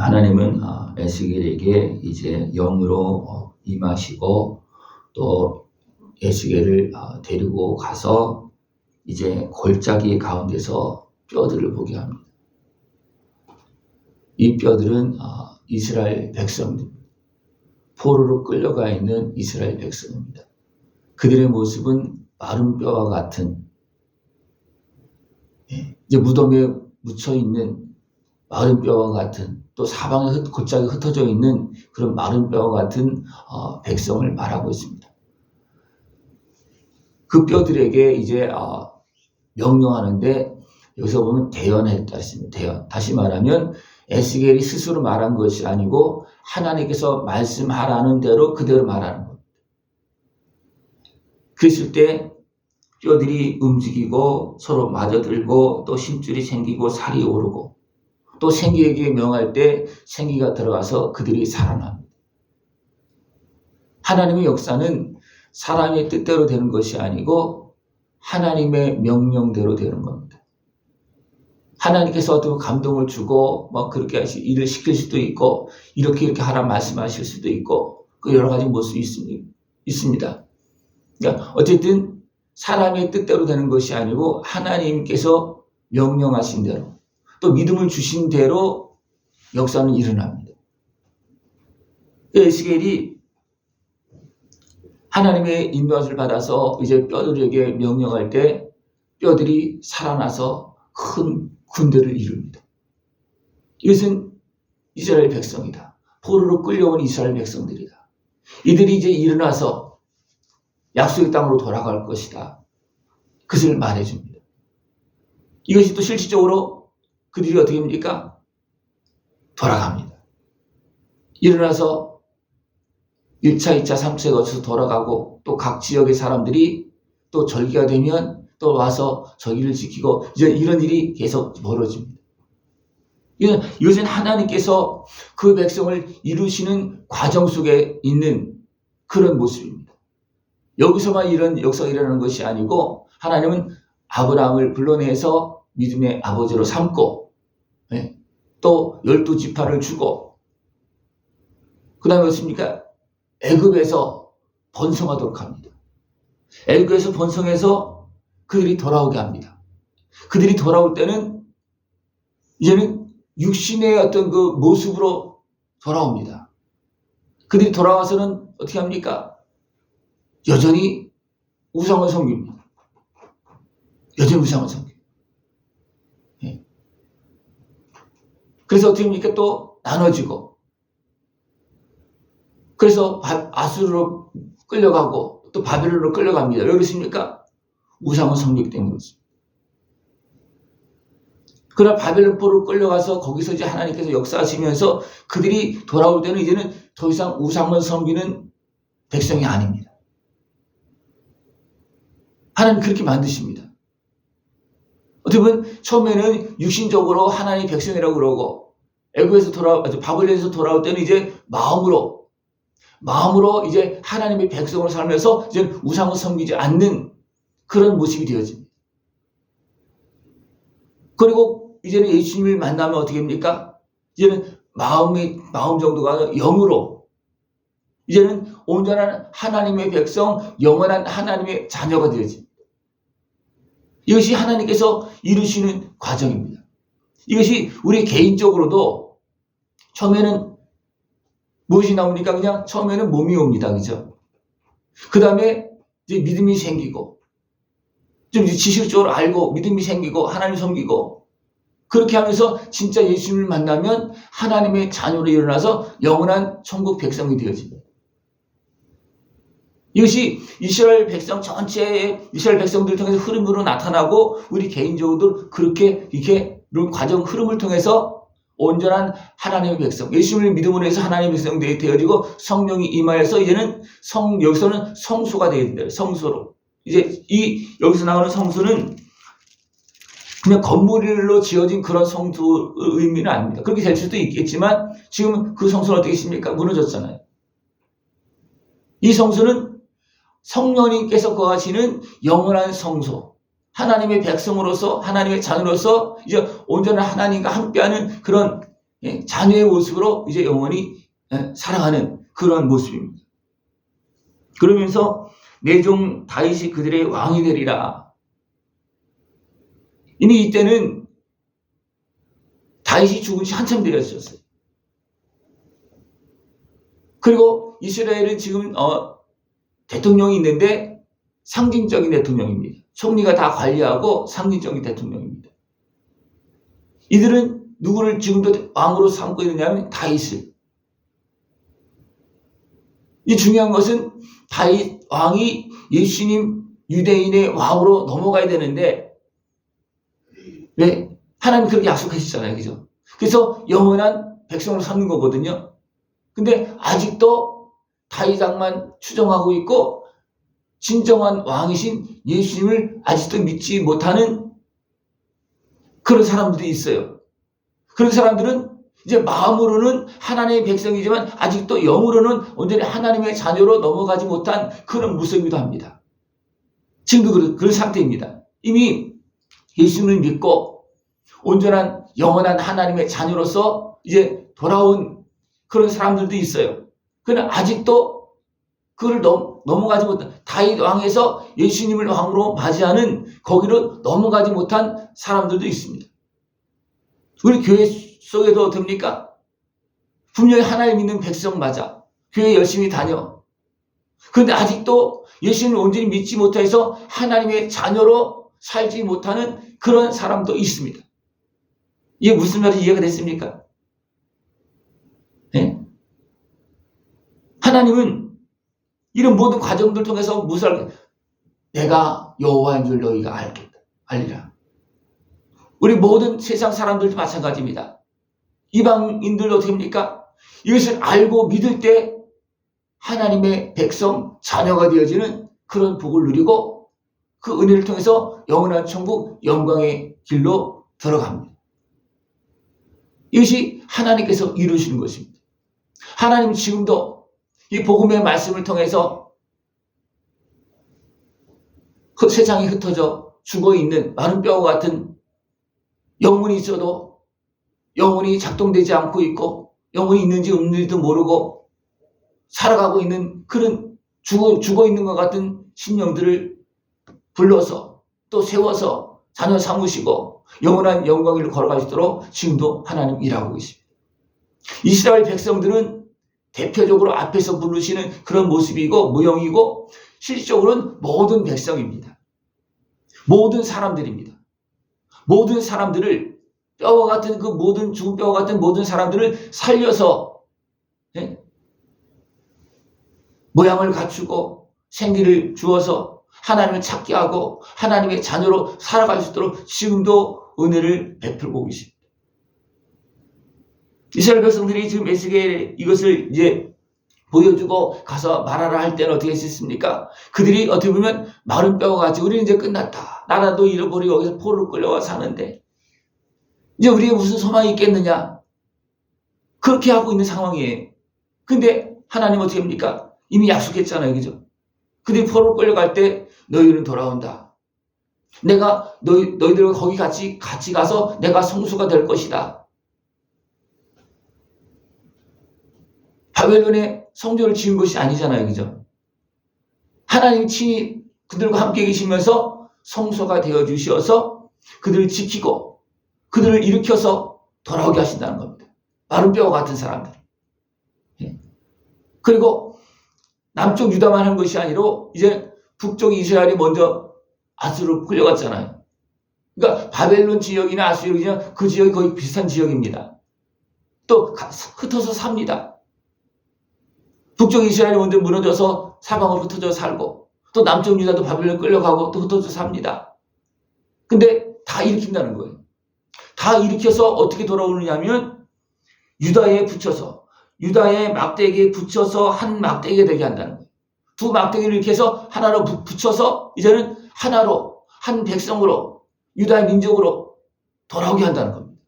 하나님은 에스겔에게 이제 영으로 임하시고 또 에스겔을 데리고 가서 이제 골짜기 가운데서 뼈들을 보게 합니다. 이 뼈들은 이스라엘 백성입니다. 포로로 끌려가 있는 이스라엘 백성입니다. 그들의 모습은 마른 뼈와 같은, 이제 무덤에 묻혀 있는 마른 뼈와 같은, 또 사방에 골짜기 흩어져 있는 그런 마른 뼈와 같은 백성을 말하고 있습니다. 그 뼈들에게 이제 명령하는데, 여기서 보면 대언했다 했습니다. 대언. 다시 말하면 에스겔이 스스로 말한 것이 아니고 하나님께서 말씀하라는 대로 그대로 말하는 겁니다. 그랬을 때 뼈들이 움직이고 서로 맞아들고 또 힘줄이 생기고 살이 오르고 또 생기에게 명할 때 생기가 들어가서 그들이 살아납니다. 하나님의 역사는 사람의 뜻대로 되는 것이 아니고 하나님의 명령대로 되는 겁니다. 하나님께서 어떤 감동을 주고 그렇게 일을 시킬 수도 있고 이렇게 하라 말씀하실 수도 있고 그 여러 가지 모습이 있습니다. 그러니까 어쨌든 사람의 뜻대로 되는 것이 아니고 하나님께서 명령하신 대로 또 믿음을 주신 대로 역사는 일어납니다. 에스겔이 하나님의 인도하심을 받아서 이제 뼈들에게 명령할 때 뼈들이 살아나서 큰 군대를 이룹니다. 이것은 이스라엘 백성이다. 포로로 끌려온 이스라엘 백성들이다. 이들이 이제 일어나서 약속의 땅으로 돌아갈 것이다. 그것을 말해줍니다. 이것이 또 실질적으로 그들이 어떻게 합니까? 돌아갑니다. 일어나서 1차, 2차, 3차에 거쳐서 돌아가고 또 각 지역의 사람들이 또 절기가 되면 또 와서 절기를 지키고 이제 이런 일이 계속 벌어집니다. 이것은 하나님께서 그 백성을 이루시는 과정 속에 있는 그런 모습입니다. 여기서만 이런 역사가 일어나는 것이 아니고 하나님은 아브라함을 불러내서 믿음의 아버지로 삼고 또 12지파를 주고 그 다음에 어떻습니까? 애굽에서 번성하도록 합니다. 애굽에서 번성해서 그들이 돌아오게 합니다. 그들이 돌아올 때는 이제는 육신의 어떤 그 모습으로 돌아옵니다. 그들이 돌아와서는 어떻게 합니까? 여전히 우상을 섬깁니다. 여전히 우상을 섬깁니다. 그래서 어떻게 합니까? 또 나눠지고 그래서 아수르로 끌려가고 또 바벨론으로 끌려갑니다. 왜 그렇습니까? 우상을 섬기기 때문이죠. 그러나 바벨론 포로로 끌려가서 거기서 이제 하나님께서 역사하시면서 그들이 돌아올 때는 이제는 더 이상 우상을 섬기는 백성이 아닙니다. 하나님 그렇게 만드십니다. 어떻게 보면 처음에는 육신적으로 하나님의 백성이라고 그러고 애굽에서 바벨론에서 돌아올 때는 이제 마음으로 이제 하나님의 백성으로 살면서 이제 우상을 섬기지 않는 그런 모습이 되어집니다. 그리고 이제는 예수님을 만나면 어떻게 합니까? 이제는 마음 정도가 영으로 이제는 온전한 하나님의 백성, 영원한 하나님의 자녀가 되어집니다. 이것이 하나님께서 이루시는 과정입니다. 이것이 우리 개인적으로도 처음에는 무엇이 나옵니까? 그냥 처음에는 몸이 옵니다. 그죠? 그 다음에 이제 믿음이 생기고, 좀 이제 지식적으로 알고, 믿음이 생기고, 하나님 섬기고, 그렇게 하면서 진짜 예수님을 만나면 하나님의 자녀로 일어나서 영원한 천국 백성이 되어집니다. 이것이 이스라엘 백성 전체의 이스라엘 백성들을 통해서 흐름으로 나타나고, 우리 개인적으로도 그렇게 이렇게 과정 흐름을 통해서 온전한 하나님의 백성, 예수님을 믿음으로 해서 하나님의 백성들이 되어지고 성령이 임하여서 이제는 여기서는 성소가 되어야 된다. 성소로. 이제 여기서 나오는 성소는 그냥 건물로 지어진 그런 성소 의미는 아닙니다. 그렇게 될 수도 있겠지만 지금 그 성소는 어떻게 있습니까? 무너졌잖아요. 이 성소는 성령님께서 거하시는 영원한 성소, 하나님의 백성으로서 하나님의 자녀로서 이제 온전한 하나님과 함께하는 그런 자녀의 모습으로 이제 영원히 살아가는 그러한 모습입니다. 그러면서 내 종 다윗이 그들의 왕이 되리라. 이미 이때는 다윗이 죽은 지 한참 되었었어요. 그리고 이스라엘은 지금 대통령이 있는데 상징적인 대통령입니다. 총리가 다 관리하고 상징적인 대통령입니다. 이들은 누구를 지금도 왕으로 삼고 있느냐면 다윗을. 이 중요한 것은 다윗 왕이 예수님 유대인의 왕으로 넘어가야 되는데 왜? 하나님 그렇게 약속하셨잖아요. 그죠? 그래서 영원한 백성으로 삼는 거거든요. 근데 아직도 다윗 왕만 추종하고 있고 진정한 왕이신 예수님을 아직도 믿지 못하는 그런 사람들이 있어요. 그런 사람들은 이제 마음으로는 하나님의 백성이지만 아직도 영으로는 온전히 하나님의 자녀로 넘어가지 못한 그런 모습이기도 합니다. 지금도 그런 상태입니다. 이미 예수님을 믿고 온전한 영원한 하나님의 자녀로서 이제 돌아온 그런 사람들도 있어요. 그러나 아직도 그걸 넘어가지 못한 다윗 왕에서 예수님을 왕으로 맞이하는 거기로 넘어가지 못한 사람들도 있습니다. 우리 교회 속에도 됩니까? 분명히 하나님 믿는 백성 맞아. 교회 열심히 다녀. 그런데 아직도 예수님을 온전히 믿지 못해서 하나님의 자녀로 살지 못하는 그런 사람도 있습니다. 이게 무슨 말인지 이해가 됐습니까? 네? 하나님은 이런 모든 과정들 통해서 무엇을 알겠다. 내가 여호와인 줄 너희가 알리라. 우리 모든 세상 사람들도 마찬가지입니다. 이방인들도 어떻게 합니까? 이것을 알고 믿을 때 하나님의 백성, 자녀가 되어지는 그런 복을 누리고 그 은혜를 통해서 영원한 천국, 영광의 길로 들어갑니다. 이것이 하나님께서 이루시는 것입니다. 하나님 지금도 이 복음의 말씀을 통해서 그 세상에 흩어져 죽어있는 마른 뼈와 같은 영혼이 있어도 영혼이 작동되지 않고 있고 영혼이 있는지 없는지도 모르고 살아가고 있는 그런 죽어있는 것 같은 심령들을 불러서 또 세워서 자녀 삼으시고 영원한 영광을 걸어가시도록 지금도 하나님 일하고 계십니다. 이스라엘 백성들은 대표적으로 앞에서 부르시는 그런 모습이고 모형이고 실질적으로는 모든 백성입니다. 모든 사람들입니다. 모든 사람들을 뼈와 같은 그 모든 죽은 뼈와 같은 모든 사람들을 살려서 모양을 갖추고 생기를 주어서 하나님을 찾게 하고 하나님의 자녀로 살아갈 수 있도록 지금도 은혜를 베풀고 계십니다. 이스라엘 백성들이 지금 에스겔에 이것을 이제 보여주고 가서 말하라 할 때는 어떻게 했습니까? 그들이 어떻게 보면 마른 뼈와 같이 우리는 이제 끝났다. 나라도 잃어버리고 여기서 포로로 끌려와 사는데 이제 우리에 무슨 소망이 있겠느냐? 그렇게 하고 있는 상황이에요. 근데 하나님 어떻게 합니까? 이미 약속했잖아요. 그죠? 그들이 포로로 끌려갈 때 너희는 돌아온다. 내가 너희들과 거기 같이 가서 내가 성수가 될 것이다. 바벨론의 성전을 지은 것이 아니잖아요. 그죠? 하나님 친히 그들과 함께 계시면서 성소가 되어 주셔서 그들을 지키고 그들을 일으켜서 돌아오게 하신다는 겁니다. 마른 뼈와 같은 사람들. 그리고 남쪽 유다만 한 것이 아니라 이제 북쪽 이스라엘이 먼저 아수르로 끌려갔잖아요. 그러니까 바벨론 지역이나 아수르 지역 그 지역이 거의 비슷한 지역입니다. 또 흩어서 삽니다. 북쪽 이스라엘이 먼저 무너져서 사방으로 흩어져 살고 또 남쪽 유다도 바벨론 끌려가고 또 흩어져 삽니다. 근데 다 일으킨다는 거예요. 다 일으켜서 어떻게 돌아오느냐 하면 유다에 붙여서 유다의 막대기에 붙여서 한 막대기가 되게 한다는 거예요. 두 막대기를 이렇게 해서 하나로 붙여서 이제는 하나로 한 백성으로 유다의 민족으로 돌아오게 한다는 겁니다.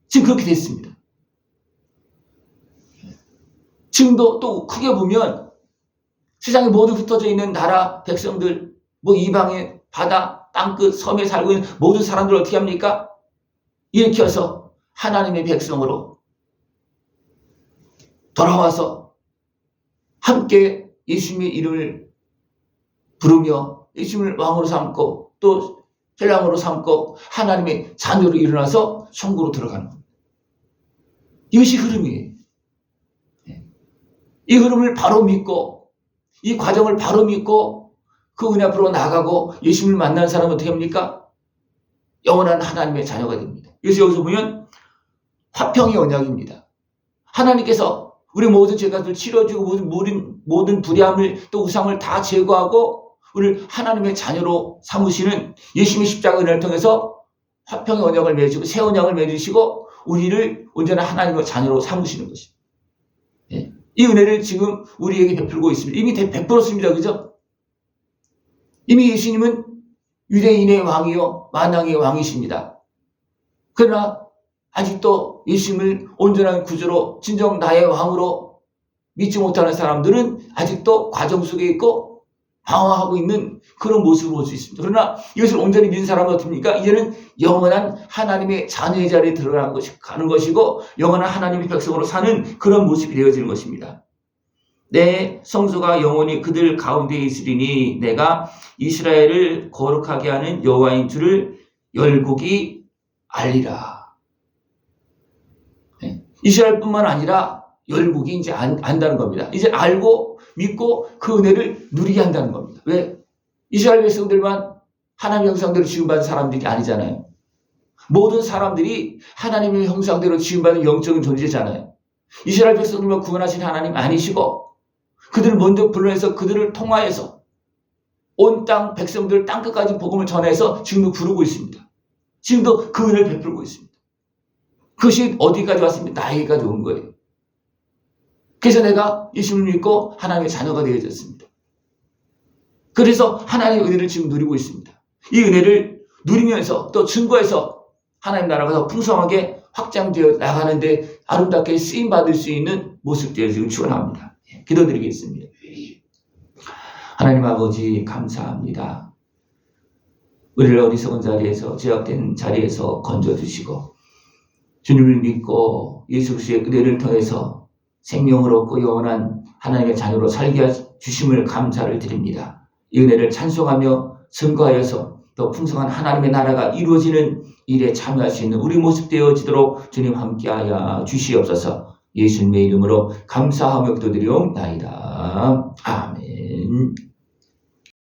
지금 그렇게 됐습니다. 지금도 또 크게 보면 세상에 모두 흩어져 있는 나라 백성들 뭐 이방의 바다 땅끝 섬에 살고 있는 모든 사람들을 어떻게 합니까? 일으켜서 하나님의 백성으로 돌아와서 함께 예수님의 이름을 부르며 예수님을 왕으로 삼고 또 신랑으로 삼고 하나님의 자녀로 일어나서 천국으로 들어가는 겁니다. 이것이 흐름이에요. 이 흐름을 바로 믿고 이 과정을 바로 믿고 그 은혜 앞으로 나아가고 예수님을 만난 사람은 어떻게 합니까? 영원한 하나님의 자녀가 됩니다. 그래서 여기서 보면 화평의 언약입니다. 하나님께서 우리 모든 죄값을 치러주고 모든 불의함을 또 우상을 다 제거하고 우리를 하나님의 자녀로 삼으시는 예수님의 십자가 은혜를 통해서 화평의 언약을 맺으시고 새 언약을 맺으시고 우리를 온전한 하나님의 자녀로 삼으시는 것입니다. 예. 이 은혜를 지금 우리에게 베풀고 있습니다. 이미 베풀었습니다. 그죠? 이미 예수님은 유대인의 왕이요 만왕의 왕이십니다. 그러나 아직도 예수님을 온전한 구주로 진정 나의 왕으로 믿지 못하는 사람들은 아직도 과정 속에 있고 방황하고 있는 그런 모습을 볼 수 있습니다. 그러나 이것을 온전히 믿는 사람은 어떻습니까? 이제는 영원한 하나님의 자녀의 자리에 가는 것이고 영원한 하나님의 백성으로 사는 그런 모습이 되어지는 것입니다. 내 성소가 영원히 그들 가운데 있으리니 내가 이스라엘을 거룩하게 하는 여호와인 줄을 열국이 알리라. 이스라엘뿐만 아니라 열국이 이제 안다는 겁니다. 이제 알고 믿고 그 은혜를 누리게 한다는 겁니다. 왜? 이스라엘 백성들만 하나님의 형상대로 지음받은 사람들이 아니잖아요. 모든 사람들이 하나님의 형상대로 지음받은 영적인 존재잖아요. 이스라엘 백성들만 구원하신 하나님 아니시고 그들을 먼저 불러내서 그들을 통하여서 온 땅 백성들 땅끝까지 복음을 전해서 지금도 부르고 있습니다. 지금도 그 은혜를 베풀고 있습니다. 그것이 어디까지 왔습니까? 나에게까지 온 거예요. 그래서 내가 예수님을 믿고 하나님의 자녀가 되어졌습니다. 그래서 하나님의 은혜를 지금 누리고 있습니다. 이 은혜를 누리면서 또 증거해서 하나님 나라가 더 풍성하게 확장되어 나가는데 아름답게 쓰임받을 수 있는 모습들을 지금 축원합니다. 기도드리겠습니다. 하나님 아버지 감사합니다. 우리를 어리석은 자리에서 제약된 자리에서 건져주시고 주님을 믿고 예수 그리스도의 은혜를 통해서 생명을 얻고 영원한 하나님의 자녀로 살게 주심을 감사를 드립니다. 이 은혜를 찬송하며 증거하여서 더 풍성한 하나님의 나라가 이루어지는 일에 참여할 수 있는 우리 모습 되어지도록 주님 함께하여 주시옵소서. 예수님의 이름으로 감사하며 기도드리옵나이다. 아멘.